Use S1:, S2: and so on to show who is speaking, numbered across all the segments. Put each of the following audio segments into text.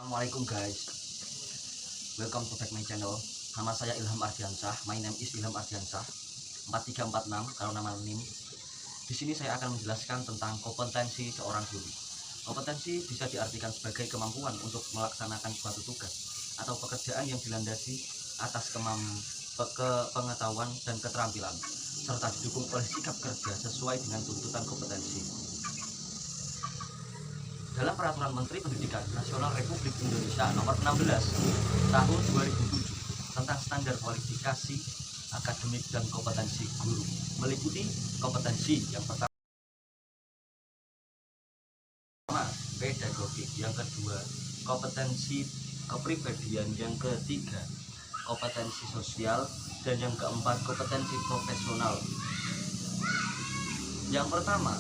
S1: Assalamualaikum guys, welcome to back my channel. Nama saya Ilham Ardiansyah, my name is Ilham Ardiansyah 4346 kalau nama NIM. Di sini saya akan menjelaskan tentang kompetensi seorang guru. Kompetensi bisa diartikan sebagai kemampuan untuk melaksanakan suatu tugas atau pekerjaan yang dilandasi atas pengetahuan dan keterampilan, serta didukung oleh sikap kerja sesuai dengan tuntutan kompetensi. Dalam Peraturan Menteri Pendidikan Nasional Republik Indonesia Nomor 16 Tahun 2007 tentang standar kualifikasi akademik dan kompetensi guru, meliputi kompetensi yang pertama pedagogik, yang kedua kompetensi kepribadian, yang ketiga kompetensi sosial, dan yang keempat kompetensi profesional. Yang pertama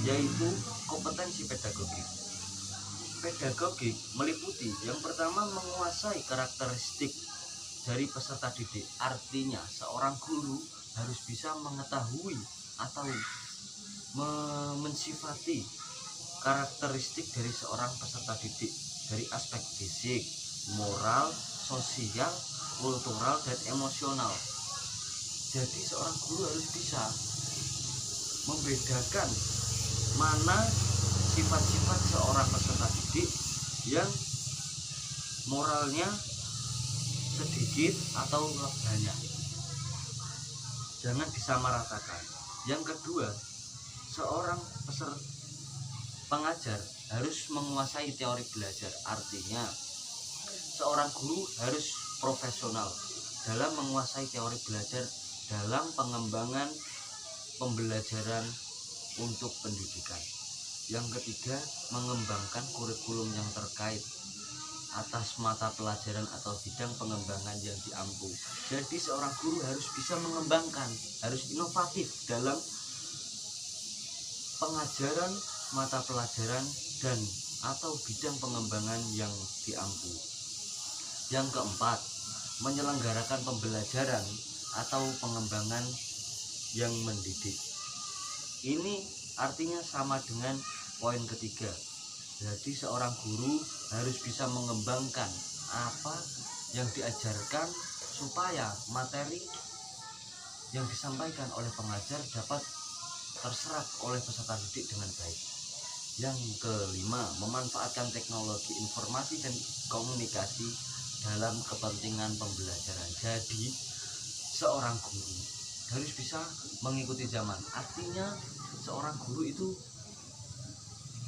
S1: yaitu kompetensi pedagogik. Pedagogik meliputi yang pertama menguasai karakteristik dari peserta didik. Artinya seorang guru harus bisa mengetahui atau mensifati karakteristik dari seorang peserta didik dari aspek fisik, moral, sosial, kultural, dan emosional. Jadi seorang guru harus bisa membedakan mana sifat-sifat seorang peserta didik yang moralnya sedikit atau banyak, jangan disamaratakan. Yang kedua, seorang pengajar harus menguasai teori belajar. Artinya seorang guru harus profesional dalam menguasai teori belajar dalam pengembangan pembelajaran untuk pendidikan. Yang ketiga, mengembangkan kurikulum yang terkait atas mata pelajaran atau bidang pengembangan yang diampu. Jadi seorang guru harus bisa mengembangkan, harus inovatif dalam pengajaran mata pelajaran dan atau bidang pengembangan yang diampu. Yang keempat, menyelenggarakan pembelajaran atau pengembangan yang mendidik. Ini artinya sama dengan poin ketiga. Jadi seorang guru harus bisa mengembangkan apa yang diajarkan supaya materi yang disampaikan oleh pengajar dapat terserap oleh peserta didik dengan baik. Yang kelima, memanfaatkan teknologi informasi dan komunikasi dalam kepentingan pembelajaran. Jadi seorang guru harus bisa mengikuti zaman. Artinya seorang guru itu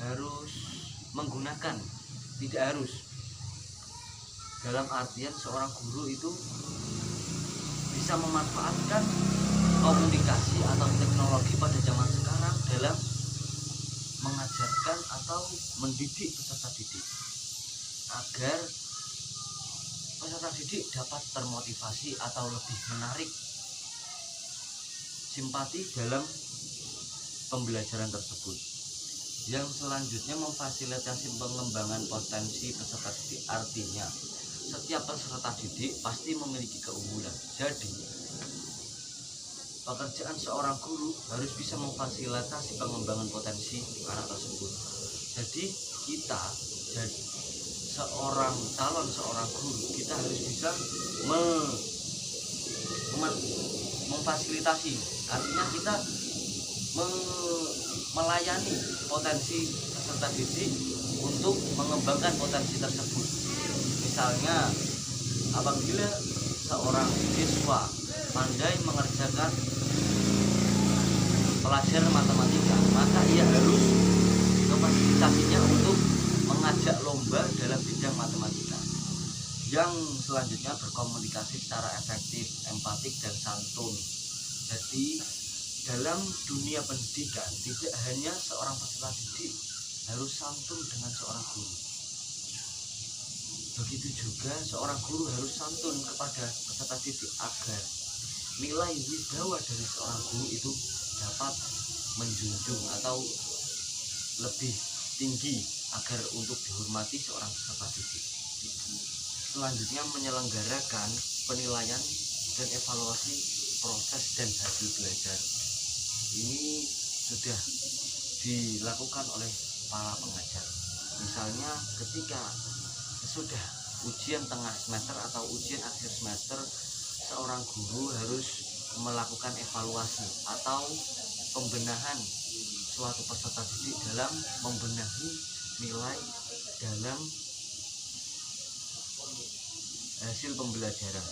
S1: harus menggunakan, tidak harus, dalam artian seorang guru itu bisa memanfaatkan komunikasi atau teknologi pada zaman sekarang dalam mengajarkan atau mendidik peserta didik agar peserta didik dapat termotivasi atau lebih menarik simpati dalam pembelajaran tersebut. Yang selanjutnya, memfasilitasi pengembangan potensi peserta didik. Artinya setiap peserta didik pasti memiliki keunggulan. Jadi pekerjaan seorang guru harus bisa memfasilitasi pengembangan potensi anak tersebut. Jadi kita jadi seorang guru, kita harus bisa memfasilitasi. Artinya kita melayani potensi peserta didik untuk mengembangkan potensi tersebut. Misalnya, apabila seorang siswa pandai mengerjakan pelajaran matematika, maka ia harus memfasilitasinya untuk mengajak lomba dalam bidang matematika. Yang selanjutnya, berkomunikasi secara efektif, empatik, dan santun. Jadi dalam dunia pendidikan tidak hanya seorang peserta didik harus santun dengan seorang guru, begitu juga seorang guru harus santun kepada peserta didik agar nilai wibawa dari seorang guru itu dapat menjunjung atau lebih tinggi agar untuk dihormati seorang peserta didik. Selanjutnya, menyelenggarakan penilaian dan evaluasi proses dan hasil belajar. Ini sudah dilakukan oleh para pengajar. Misalnya ketika sesudah ujian tengah semester atau ujian akhir semester, seorang guru harus melakukan evaluasi atau pembenahan suatu peserta didik dalam membenahi nilai dalam hasil pembelajaran,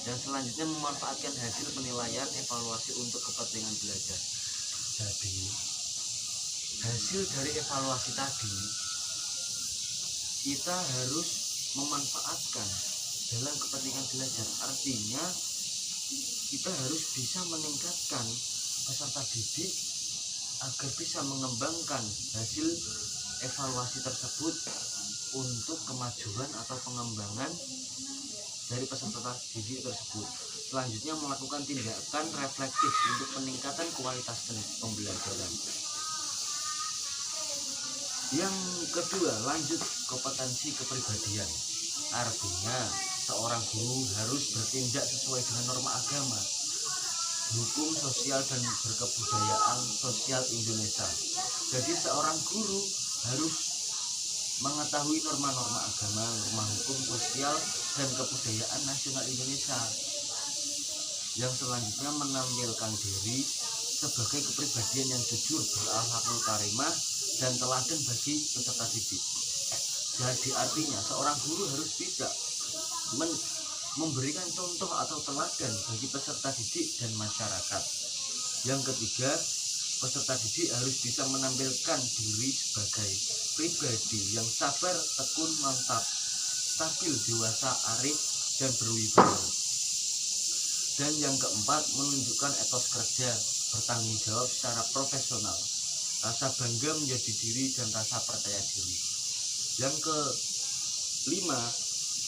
S1: dan selanjutnya memanfaatkan hasil penilaian evaluasi untuk kepentingan belajar. Jadi hasil dari evaluasi tadi kita harus memanfaatkan dalam kepentingan belajar. Artinya kita harus bisa meningkatkan peserta didik agar bisa mengembangkan hasil evaluasi tersebut untuk kemajuan atau pengembangan dari peserta didik tersebut. Selanjutnya melakukan tindakan reflektif untuk peningkatan kualitas pembelajaran. Yang kedua, lanjut kompetensi kepribadian. Artinya seorang guru harus bertindak sesuai dengan norma agama, hukum sosial dan berkebudayaan sosial Indonesia. Jadi seorang guru harus mengetahui norma-norma agama, norma hukum sosial dan kebudayaan nasional Indonesia. Yang selanjutnya menampilkan diri sebagai kepribadian yang jujur, berakhlakul karimah dan teladan bagi peserta didik. Jadi artinya seorang guru harus bisa memberikan contoh atau teladan bagi peserta didik dan masyarakat. Yang ketiga, peserta didik harus bisa menampilkan diri sebagai pribadi yang sabar, tekun, mantap, stabil, dewasa, arif, dan berwibawa. Dan yang keempat, menunjukkan etos kerja, bertanggung jawab secara profesional, rasa bangga menjadi diri dan rasa percaya diri. Yang kelima,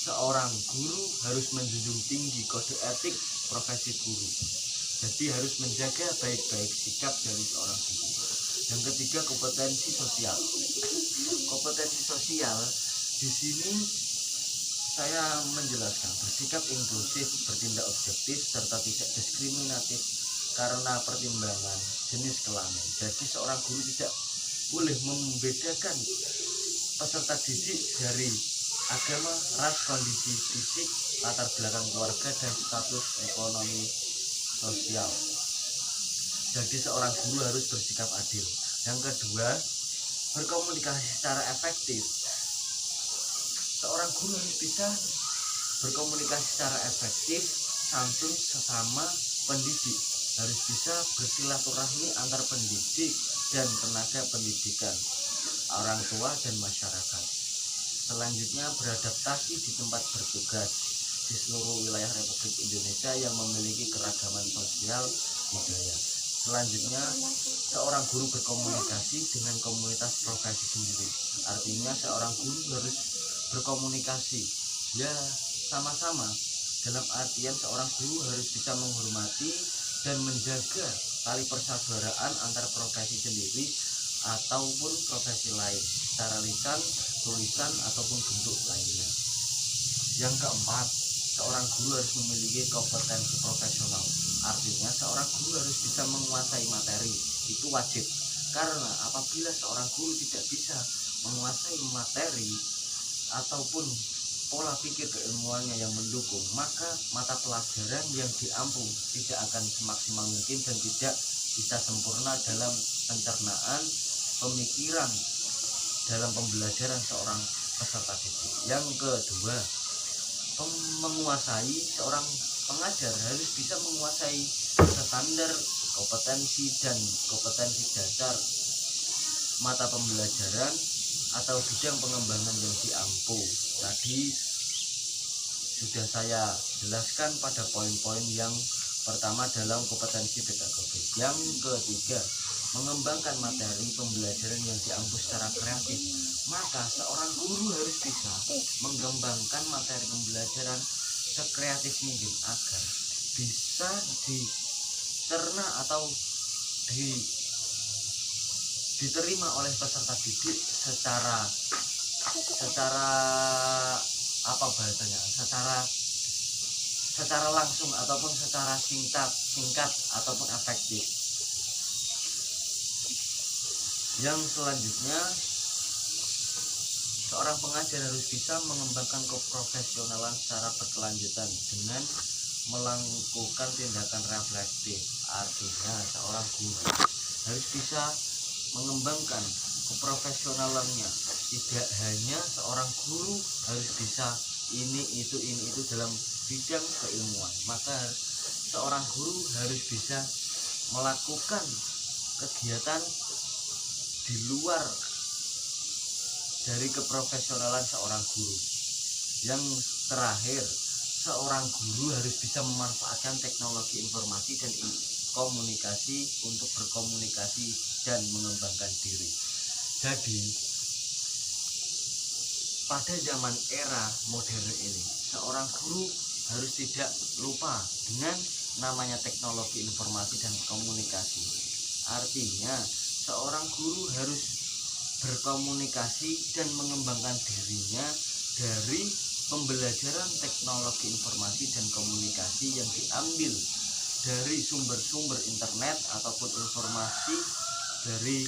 S1: seorang guru harus menjunjung tinggi kode etik profesi guru. Jadi harus menjaga baik-baik sikap dari seorang guru. Yang ketiga, kompetensi sosial. Kompetensi sosial di sini saya menjelaskan bersikap inklusif, bertindak objektif, serta tidak diskriminatif karena pertimbangan jenis kelamin. Jadi seorang guru tidak boleh membedakan peserta didik dari agama, ras, kondisi fisik, latar belakang keluarga, dan status ekonomi sosial. Jadi seorang guru harus bersikap adil. Yang kedua, berkomunikasi secara efektif. Seorang guru harus bisa berkomunikasi secara efektif, santun sesama pendidik, harus bisa bersilaturahmi antar pendidik dan tenaga pendidikan, orang tua dan masyarakat. Selanjutnya, beradaptasi di tempat bertugas di seluruh wilayah Republik Indonesia yang memiliki keragaman sosial budaya. Selanjutnya, seorang guru berkomunikasi dengan komunitas profesi sendiri. Artinya seorang guru harus berkomunikasi ya sama-sama, dalam artian seorang guru harus bisa menghormati dan menjaga tali persaudaraan antar profesi sendiri ataupun profesi lain secara lisan, tulisan ataupun bentuk lainnya. Yang keempat, seorang guru harus memiliki kompetensi profesional. Artinya seorang guru harus bisa menguasai materi, itu wajib. Karena apabila seorang guru tidak bisa menguasai materi ataupun pola pikir keilmuannya yang mendukung, maka mata pelajaran yang diampu tidak akan semaksimal mungkin dan tidak bisa sempurna dalam pencernaan pemikiran dalam pembelajaran seorang peserta didik. Yang kedua, menguasai seorang pengajar harus bisa menguasai standar kompetensi dan kompetensi dasar mata pembelajaran atau bidang pengembangan yang diampu. Tadi sudah saya jelaskan pada poin-poin yang pertama dalam kompetensi pedagogis. Yang ketiga, mengembangkan materi pembelajaran yang diampu secara kreatif. Maka seorang guru harus bisa mengembangkan materi pembelajaran sekreatif mungkin agar bisa dicerna atau diterima oleh peserta didik secara apa bahasanya, secara langsung ataupun secara singkat ataupun efektif. Yang selanjutnya, seorang pengajar harus bisa mengembangkan keprofesionalan secara berkelanjutan dengan melakukan tindakan reflektif. Artinya seorang guru harus bisa mengembangkan keprofesionalannya. Tidak hanya seorang guru harus bisa ini itu dalam bidang keilmuan, maka seorang guru harus bisa melakukan kegiatan di luar dari keprofesionalan seorang guru. Yang terakhir, seorang guru harus bisa memanfaatkan teknologi informasi dan komunikasi untuk berkomunikasi dan mengembangkan diri. Jadi pada zaman era modern ini, seorang guru harus tidak lupa dengan namanya teknologi informasi dan komunikasi. Artinya seorang guru harus berkomunikasi dan mengembangkan dirinya dari pembelajaran teknologi informasi dan komunikasi yang diambil dari sumber-sumber internet ataupun informasi dari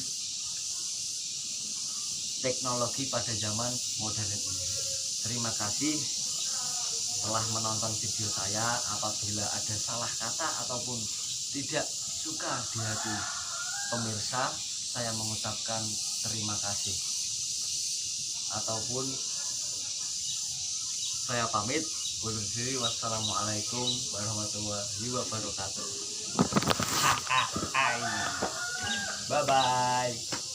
S1: teknologi pada zaman modern ini. Terima kasih telah menonton video saya. Apabila ada salah kata ataupun tidak suka di hati pemirsa, saya mengucapkan terima kasih. Ataupun saya pamit undur diri. Wassalamualaikum warahmatullahi wabarakatuh. Bye bye.